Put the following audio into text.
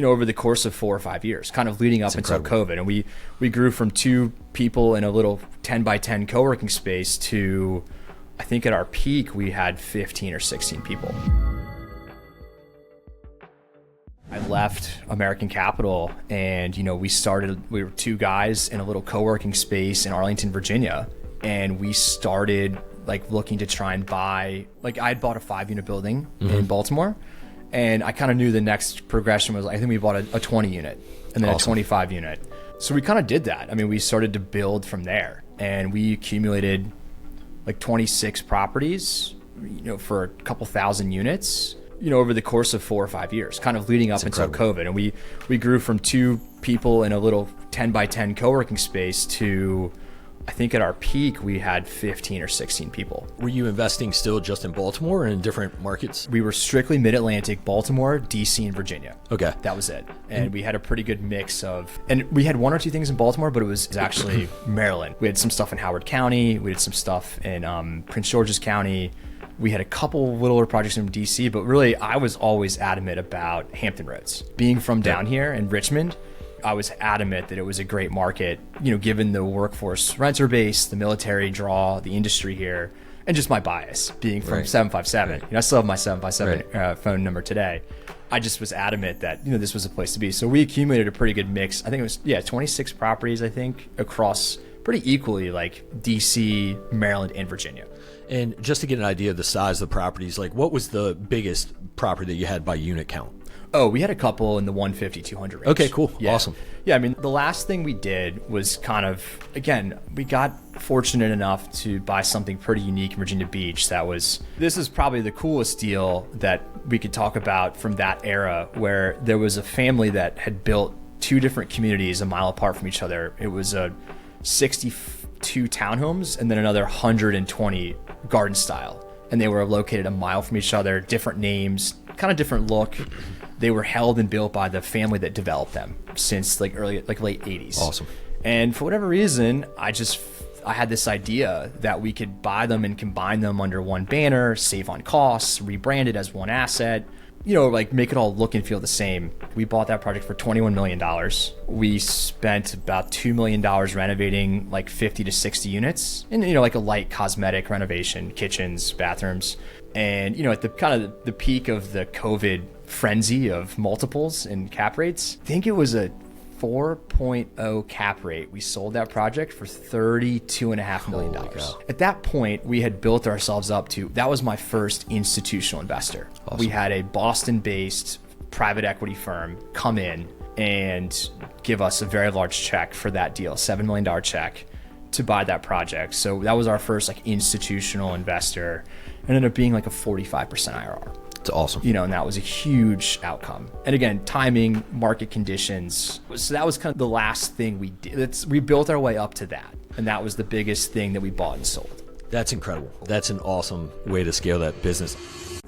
over the course of 4 or 5 years, kind of leading up until COVID. And we grew from 2 people in a little 10 by 10 co-working space to, I think at our peak, we had 15 or 16 people. I left American Capital and, we were 2 guys in a little co-working space in Arlington, Virginia. And we started looking to try and buy, I had bought a 5-unit building in Baltimore. And I kind of knew the next progression was, I think we bought a 20 unit and then a 25 unit. So we kind of did that. I mean, we started to build from there and we accumulated 26 properties, for a couple thousand units, over the course of 4 or 5 years, kind of leading up until COVID. And we grew from 2 people in a little 10 by 10 co-working space to, I think at our peak, we had 15 or 16 people. Were you investing still just in Baltimore or in different markets? We were strictly mid-Atlantic, Baltimore, DC, and Virginia. Okay. That was it. And we had a pretty good mix of, and we had 1 or 2 things in Baltimore, but it was actually Maryland. We had some stuff in Howard County. We had some stuff in Prince George's County. We had a couple littler projects in DC, but really I was always adamant about Hampton Roads. Being from down here in Richmond, I was adamant that it was a great market, given the workforce renter base, the military draw, the industry here, and just my bias being from 757. I still have my 757 phone number today. I just was adamant that, this was a place to be. So we accumulated a pretty good mix. I think it was, 26 properties, I think, across pretty equally DC, Maryland, and Virginia. And just to get an idea of the size of the properties, what was the biggest property that you had by unit count? Oh, we had a couple in the 150, 200 range. Okay, cool. Yeah. Awesome. Yeah, I mean, the last thing we did was kind of, again, we got fortunate enough to buy something pretty unique in Virginia Beach. This is probably the coolest deal that we could talk about from that era, where there was a family that had built 2 different communities a mile apart from each other. It was a 62 townhomes and then another 120 garden style. And they were located a mile from each other, different names, kind of different look. They were held and built by the family that developed them since late 80s. Awesome. And for whatever reason, I had this idea that we could buy them and combine them under one banner, save on costs, rebrand it as one asset, make it all look and feel the same. We bought that project for $21 million. We spent about $2 million renovating 50 to 60 units and, a light cosmetic renovation, kitchens, bathrooms. And, at the kind of the peak of the COVID frenzy of multiples and cap rates, I think it was a 4.0 cap rate. We sold that project for $32.5 million. At that point, we had built ourselves up to, that was my first institutional investor. Awesome. We had a Boston-based private equity firm come in and give us a very large check for that deal, $7 million check to buy that project. So that was our first institutional investor. It ended up being a 45% IRR. It's awesome. And that was a huge outcome. And again, timing, market conditions. So that was kind of the last thing we did. We built our way up to that. And that was the biggest thing that we bought and sold. That's incredible. That's an awesome way to scale that business.